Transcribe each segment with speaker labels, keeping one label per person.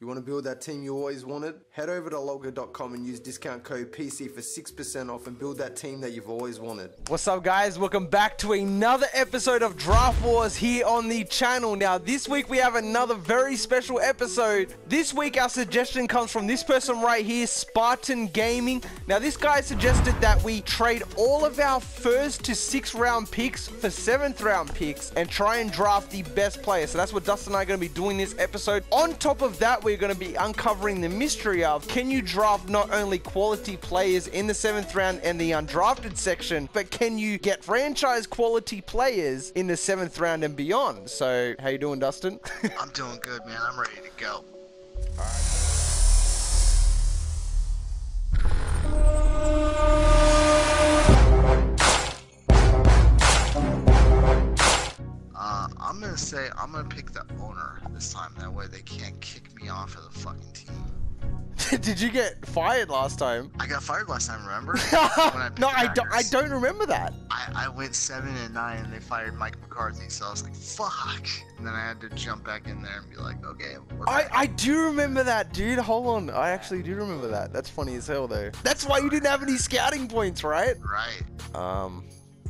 Speaker 1: You want to build that team you always wanted? Head over to LOLGA.com and use discount code PC for 6% off and build that team that you've always wanted.
Speaker 2: What's up, guys? Welcome back to another episode of Draft Wars here on the channel. Now, this week we have another very special episode. This week our suggestion comes from this person right here, Spartan Gaming. Now, this guy suggested that we trade all of our 1st to 6th round picks for 7th round picks and try and draft the best player. So that's what Dustin and I are going to be doing this episode. On top of that, we're going to be uncovering the mystery of, can you draft not only quality players in the 7th round and the undrafted section, but can you get franchise quality players in the 7th round and beyond? So how you doing, Dustin?
Speaker 3: I'm doing good, man. I'm ready to go. I'm gonna pick the owner this time. That way they can't kick me off of the fucking team.
Speaker 2: Did you get fired last time?
Speaker 3: I got fired last time, remember?
Speaker 2: No, I don't remember that.
Speaker 3: I went 7-9 and they fired Mike McCarthy, so I was like, fuck. And then I had to jump back in there and be like, okay, we're back.
Speaker 2: I do remember that, dude. Hold on. I actually do remember that. That's funny as hell, though. That's why you didn't have any scouting points, right?
Speaker 3: Right.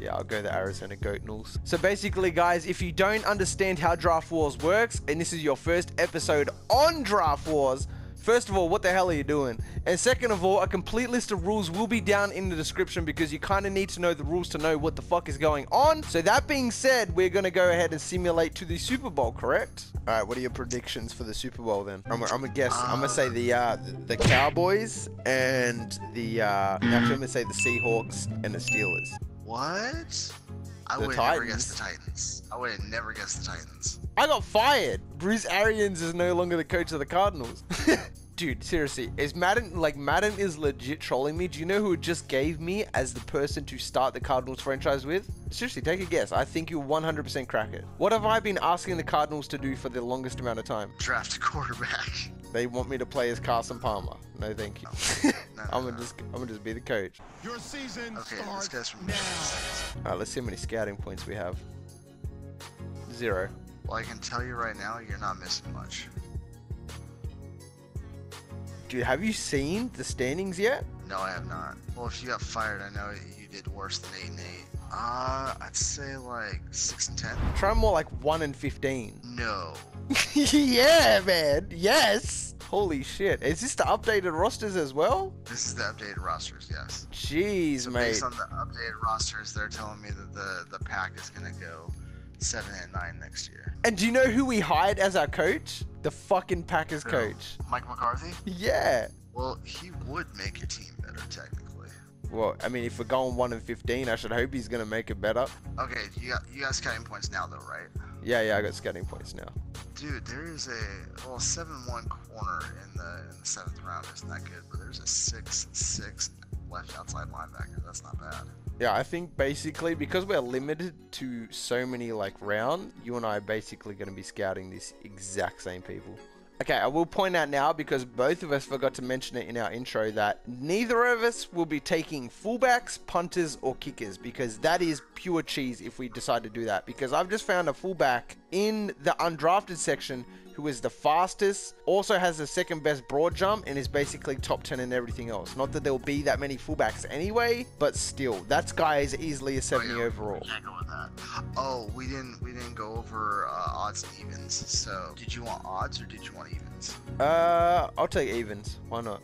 Speaker 2: Yeah, I'll go the Arizona Goatnals. So basically, guys, if you don't understand how Draft Wars works, and this is your first episode on Draft Wars, first of all, what the hell are you doing? And second of all, a complete list of rules will be down in the description because you kind of need to know the rules to know what the fuck is going on. So that being said, we're going to go ahead and simulate to the Super Bowl, correct? All right, what are your predictions for the Super Bowl then? I'm gonna guess. I'm gonna say the Cowboys and the actually I'm gonna say the Seahawks and the Steelers.
Speaker 3: What? I would have never guessed the Titans. I would have never guessed the Titans.
Speaker 2: I got fired. Bruce Arians is no longer the coach of the Cardinals. Dude, seriously, is Madden is legit trolling me? Do you know who it just gave me as the person to start the Cardinals franchise with? Seriously, take a guess. I think you'll 100% crack it. What have I been asking the Cardinals to do for the longest amount of time?
Speaker 3: Draft a quarterback.
Speaker 2: They want me to play as Carson Palmer. No, thank you. I'm gonna just be the coach.
Speaker 4: Your season
Speaker 3: starts this guy's from
Speaker 2: now. Alright, let's see how many scouting points we have. 0.
Speaker 3: Well, I can tell you right now, you're not missing much.
Speaker 2: Dude, have you seen the standings yet?
Speaker 3: No, I have not. Well, if you got fired, I know you did worse than 8-8. I'd say like 6-10.
Speaker 2: Try more like 1-15.
Speaker 3: No.
Speaker 2: Yeah, man. Yes. Holy shit. Is this the updated rosters as well?
Speaker 3: This is the updated rosters, yes.
Speaker 2: Jeez,
Speaker 3: so
Speaker 2: mate.
Speaker 3: Based on the updated rosters, they're telling me that the pack is gonna go 7-9 next year.
Speaker 2: And do you know who we hired as our coach? The fucking Packers coach.
Speaker 3: Mike McCarthy?
Speaker 2: Yeah.
Speaker 3: Well, he would make your team better, technically.
Speaker 2: Well, I mean, if we're going 1-15, I should hope he's gonna make it better.
Speaker 3: Okay, you got scouting points now, though, right?
Speaker 2: Yeah, I got scouting points now.
Speaker 3: Dude, there is a 7-1 corner in the 7th round. Isn't that good? But there's a 6-6 left outside linebacker. That's not bad.
Speaker 2: Yeah, I think basically because we're limited to so many like rounds, you and I are basically going to be scouting these exact same people. Okay, I will point out now, because both of us forgot to mention it in our intro, that neither of us will be taking fullbacks, punters, or kickers, because that is pure cheese if we decide to do that. Because I've just found a fullback in the undrafted section who is the fastest, also has the 2nd best broad jump, and is basically top 10 in everything else. Not that there will be that many fullbacks anyway, but still, that guy is easily a 70 overall.
Speaker 3: We can't go with that. Oh, we didn't go over odds and evens. So, did you want odds or did you want evens?
Speaker 2: I'll take evens. Why not?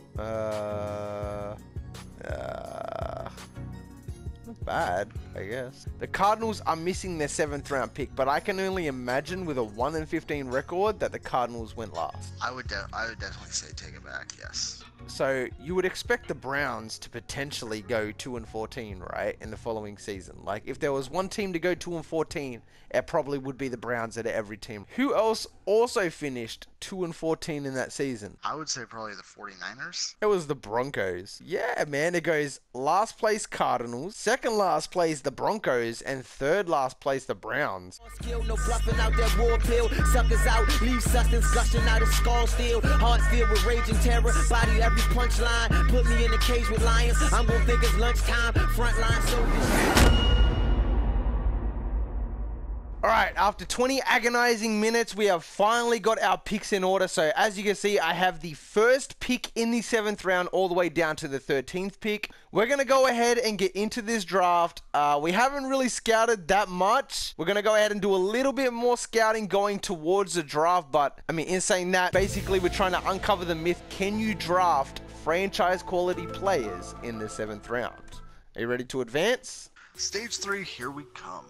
Speaker 2: Not bad, I guess. The Cardinals are missing their 7th round pick, but I can only imagine with a 1-15 record that the Cardinals went last.
Speaker 3: I would definitely say take it back, yes.
Speaker 2: So you would expect the Browns to potentially go 2-14, right, in the following season. Like, if there was one team to go 2-14, it probably would be the Browns out of every team. Who else also finished 2-14 in that season?
Speaker 3: I would say probably the 49ers.
Speaker 2: It was the Broncos. Yeah, man. It goes last place Cardinals, 2nd last place the Broncos, and 3rd last place the Browns.
Speaker 5: No bluffing out that war pill. Suckers out, leave substance gushing out of skull steel. Heart filled with raging terror. Body every punchline. Put me in a cage with lions. I'm gonna think it's lunchtime. Frontline soldiers.
Speaker 2: Alright, after 20 agonizing minutes, we have finally got our picks in order. So as you can see, I have the first pick in the 7th round all the way down to the 13th pick. We're going to go ahead and get into this draft. We haven't really scouted that much. We're going to go ahead and do a little bit more scouting going towards the draft. But, I mean, in saying that, basically we're trying to uncover the myth. Can you draft franchise quality players in the 7th round? Are you ready to advance?
Speaker 3: Stage 3, here we come.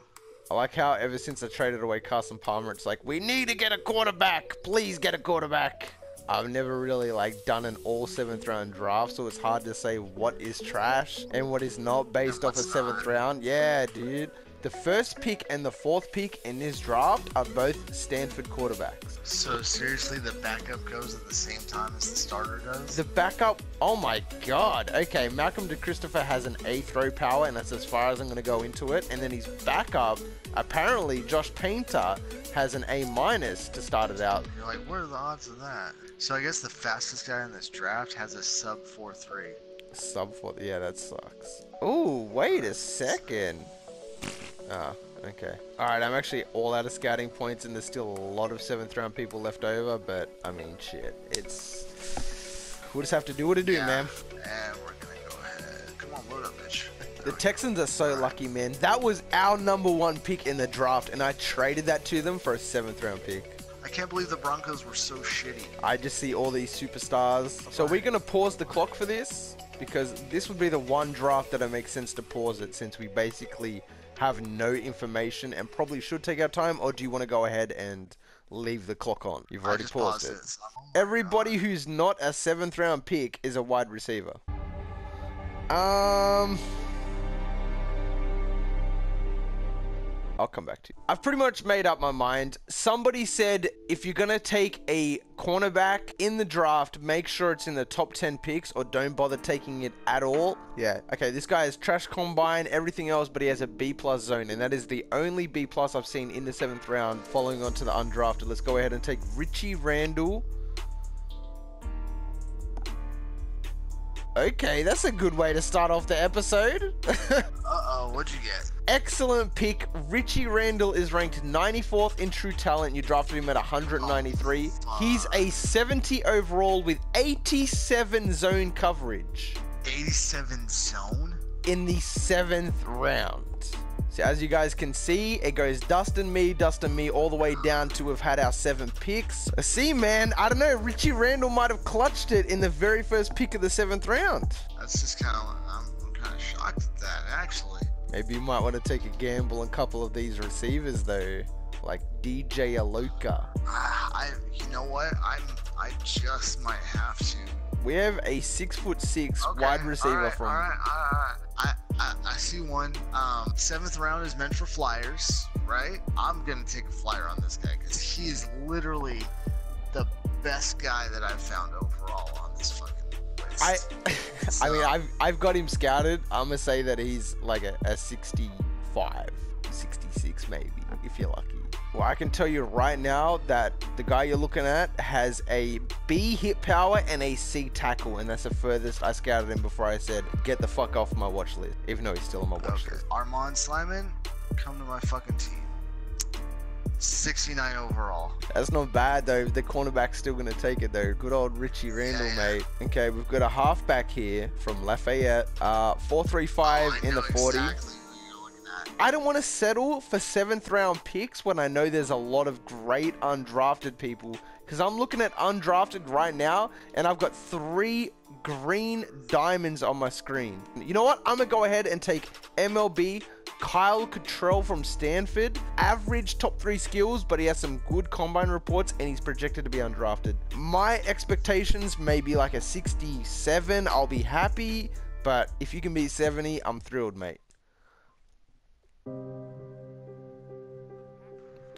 Speaker 2: I like how ever since I traded away Carson Palmer, it's like, we need to get a quarterback. Please get a quarterback. I've never really like done an all 7th round draft, so it's hard to say what is trash and what is not based off a 7th round. Yeah, dude. The first pick and the 4th pick in this draft are both Stanford quarterbacks.
Speaker 3: So seriously, the backup goes at the same time as the starter does?
Speaker 2: The backup, oh my god. Okay, Malcolm DeChristopher has an A throw power, and that's as far as I'm going to go into it. And then his backup, apparently Josh Painter, has an A- to start it out.
Speaker 3: You're like, what are the odds of that? So I guess the fastest guy in this draft has a sub 4.3.
Speaker 2: Sub 4, yeah, that sucks. Oh, wait a second. Ah, okay. Alright, I'm actually all out of scouting points, and there's still a lot of 7th round people left over, but I mean, shit. We'll just have to do what it do, man.
Speaker 3: And we're gonna go ahead. Come on, load up, bitch.
Speaker 2: The Texans are so lucky, man. That was our #1 pick in the draft, and I traded that to them for a 7th round pick.
Speaker 3: I can't believe the Broncos were so shitty.
Speaker 2: I just see all these superstars. So we're gonna pause the clock for this, because this would be the one draft that it makes sense to pause it, since we basically have no information and probably should take our time. Or do you want to go ahead and leave the clock on? You've already paused it. Everybody who's not a 7th round pick is a wide receiver. I'll come back to you. I've pretty much made up my mind. Somebody said if you're going to take a cornerback in the draft, make sure it's in the top 10 picks or don't bother taking it at all. Yeah, okay, this guy has trash combine, everything else, but he has a B+ zone, and that is the only B+ I've seen in the 7th round. Following on to the undrafted, let's go ahead and take Richie Randall. Okay, that's a good way to start off the episode.
Speaker 3: Uh-oh, what'd you get?
Speaker 2: Excellent pick. Richie Randall is ranked 94th in true talent. You drafted him at 193. He's a 70 overall with 87 zone coverage.
Speaker 3: 87 zone?
Speaker 2: In the 7th round. So as you guys can see, it goes Dustin, me, all the way down to have had our 7 picks. See, man, I don't know, Richie Randall might have clutched it in the very first pick of the 7th round.
Speaker 3: That's just kind of, I'm kind of shocked at that, actually.
Speaker 2: Maybe you might want to take a gamble on a couple of these receivers, though, like DJ Aloka.
Speaker 3: You know what? I just might have to.
Speaker 2: We have a 6'6" wide receiver from.
Speaker 3: All right. I see one. 7th round is meant for flyers, right? I'm gonna take a flyer on this guy because he is literally the best guy that I've found overall on this fucking list.
Speaker 2: I mean, I've got him scouted. I'm gonna say that he's like a 65, 66 maybe, if you're lucky. Well, I can tell you right now that the guy you're looking at has a B hit power and a C tackle, and that's the furthest I scouted him before I said, get the fuck off my watch list, even though he's still on my watch list.
Speaker 3: Armand Slyman, come to my fucking team. 69 overall.
Speaker 2: That's not bad, though. The cornerback's still going to take it, though. Good old Richie Randall, mate. Okay, we've got a halfback here from Lafayette. 4.35 in the 40.
Speaker 3: Exactly.
Speaker 2: I don't want to settle for 7th round picks when I know there's a lot of great undrafted people, because I'm looking at undrafted right now and I've got 3 green diamonds on my screen. You know what? I'm going to go ahead and take MLB Kyle Cottrell from Stanford. Average top 3 skills, but he has some good combine reports and he's projected to be undrafted. My expectations may be like a 67. I'll be happy, but if you can beat 70, I'm thrilled, mate.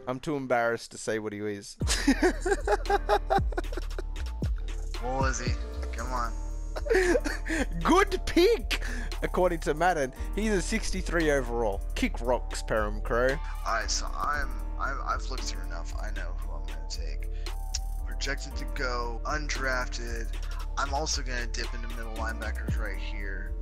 Speaker 2: I'm too embarrassed to say what he is.
Speaker 3: What was he? Come on.
Speaker 2: Good pick! According to Madden, he's a 63 overall. Kick rocks, PerramCrowe.
Speaker 3: Alright, so I've looked through enough. I know who I'm going to take. Projected to go, undrafted. I'm also going to dip into middle linebackers right here.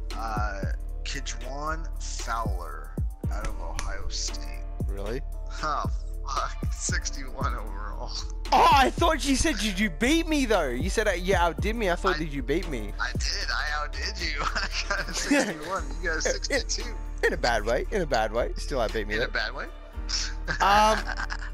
Speaker 3: Kidjuan Fowler out of Ohio State.
Speaker 2: Really?
Speaker 3: Huh, Fuck, 61 overall.
Speaker 2: Oh, I thought you said, did you beat me though? You said you outdid me. I thought, did you beat me?
Speaker 3: I did. I outdid you. I got a 61. You got a 62.
Speaker 2: In a bad way. In a bad way. Still outbeat me.
Speaker 3: In a bad way?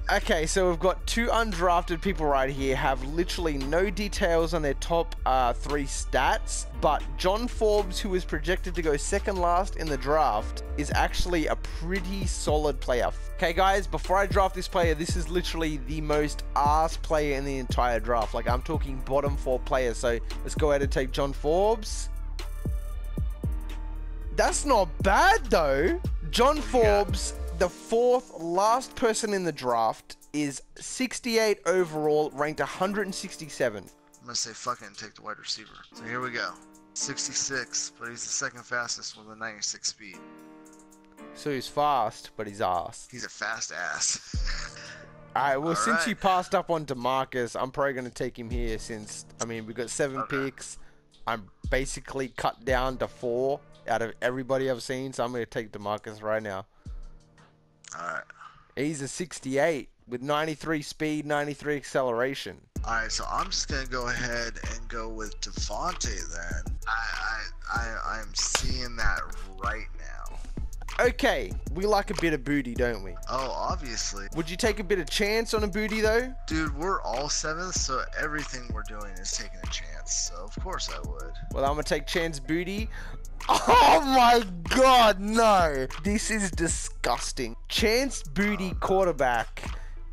Speaker 2: Okay, so we've got two undrafted people right here, have literally no details on their top 3 stats, but John Forbes, who is projected to go second last in the draft, is actually a pretty solid player. Okay guys, before I draft this player, this is literally the most ass player in the entire draft. Like, I'm talking bottom 4 players. So let's go ahead and take John Forbes. That's not bad though. John Forbes, the 4th last person in the draft, is 68 overall, ranked 167.
Speaker 3: I'm gonna say fuck it and take the wide receiver. So here we go. 66, but he's the second fastest with a 96 speed.
Speaker 2: So he's fast, but he's ass.
Speaker 3: He's a fast ass.
Speaker 2: Alright, well, since you passed up on DeMarcus, I'm probably gonna take him here since, I mean, we got 7 picks. I'm basically cut down to 4 out of everybody I've seen, so I'm gonna take DeMarcus right now.
Speaker 3: Alright.
Speaker 2: He's a 68 with 93 speed, 93 acceleration.
Speaker 3: Alright, so I'm just gonna go ahead and go with Devontae then. I'm seeing that right now.
Speaker 2: Okay, we like a bit of booty, don't we?
Speaker 3: Oh, obviously.
Speaker 2: Would you take a bit of chance on a booty though?
Speaker 3: Dude, we're all 7th, so everything we're doing is taking a chance. So of course I would.
Speaker 2: Well, I'm gonna take chance booty. Oh my god, no! This is disgusting. Chance booty quarterback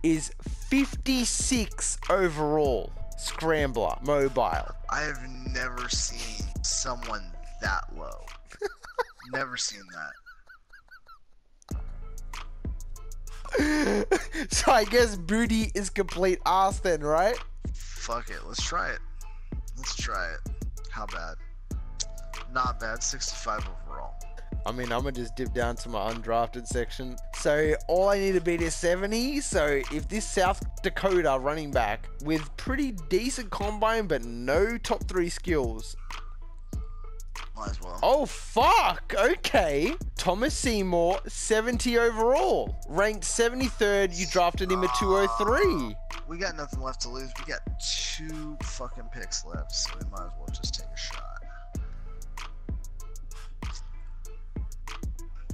Speaker 2: is 56 overall. Scrambler, mobile.
Speaker 3: I have never seen someone that low. Never seen that.
Speaker 2: So I guess booty is complete ass then, right?
Speaker 3: Fuck it, let's try it. Let's try it. How bad? Not bad, 65 overall.
Speaker 2: I mean, I'm gonna just dip down to my undrafted section. So all I need to beat is 70. So if this South Dakota running back with pretty decent combine but no top 3 skills.
Speaker 3: Might as well.
Speaker 2: Oh fuck, okay. Thomas Seymour, 70 overall. Ranked 73rd, you drafted him at 203.
Speaker 3: We got nothing left to lose. We got 2 fucking picks left, so we might as well just take a shot.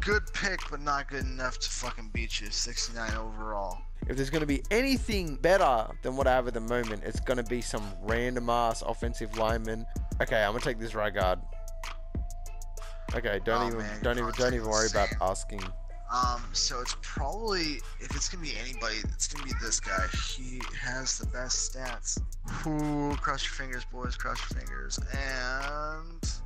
Speaker 3: Good pick, but not good enough to fucking beat you. 69 overall.
Speaker 2: If there's going to be anything better than what I have at the moment, it's going to be some random ass offensive lineman. Okay, I'm going to take this right guard. Okay, don't even worry about asking.
Speaker 3: So it's probably, if it's gonna be anybody, it's gonna be this guy. He has the best stats. Ooh, cross your fingers, boys, cross your fingers. And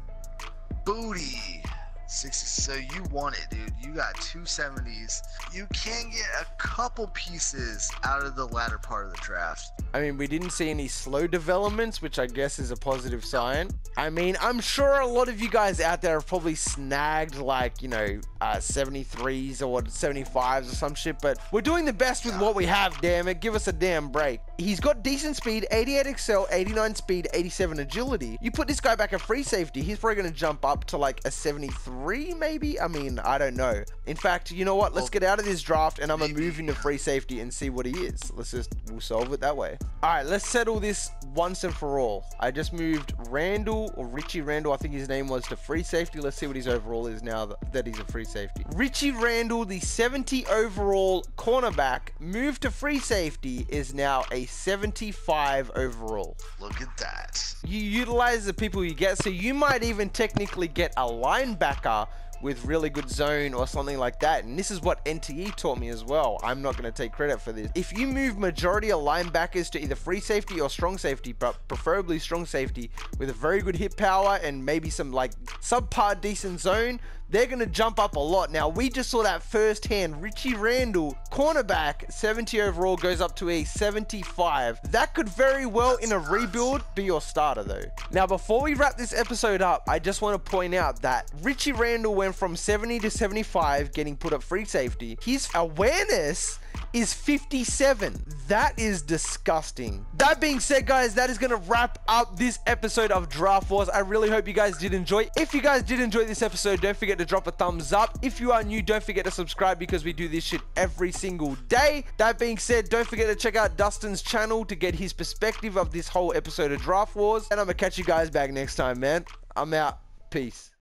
Speaker 3: booty. 60. So you want it, dude. You got 2 70s. You can get a couple pieces out of the latter part of the draft.
Speaker 2: I mean, we didn't see any slow developments, which I guess is a positive sign. I mean, I'm sure a lot of you guys out there have probably snagged like, you know, 73s or 75s or some shit, but we're doing the best with what we have, damn it. Give us a damn break. He's got decent speed, 88 excel, 89 speed, 87 agility. You put this guy back at free safety, he's probably going to jump up to like a 73 maybe? I mean, I don't know. In fact, you know what? Let's get out of this draft and I'm going to move into free safety and see what he is. We'll solve it that way. All right, let's settle this once and for all. I just moved Randall, or Richie Randall, I think his name was, to free safety. Let's see what his overall is now that he's a free safety. Richie Randall, the 70 overall cornerback, moved to free safety, is now a 75 overall.
Speaker 3: Look at that.
Speaker 2: You utilize the people you get, so you might even technically get a linebacker with really good zone or something like that. And this is what NTE taught me as well. I'm not going to take credit for this. If you move majority of linebackers to either free safety or strong safety, but preferably strong safety with a very good hit power and maybe some like subpar decent zone, they're going to jump up a lot. Now, we just saw that firsthand. Richie Randall, cornerback, 70 overall, goes up to a 75. That could very well, in a rebuild, be your starter, though. Now, before we wrap this episode up, I just want to point out that Richie Randall went from 70 to 75, getting put at free safety. His awareness is 57. That is disgusting. That being said, guys, that is going to wrap up this episode of Draft Wars. I really hope you guys did enjoy. If you guys did enjoy this episode, don't forget to drop a thumbs up. If you are new, don't forget to subscribe because we do this shit every single day. That being said, don't forget to check out Dustins Channel to get his perspective of this whole episode of Draft Wars. And I'm going to catch you guys back next time, man. I'm out. Peace.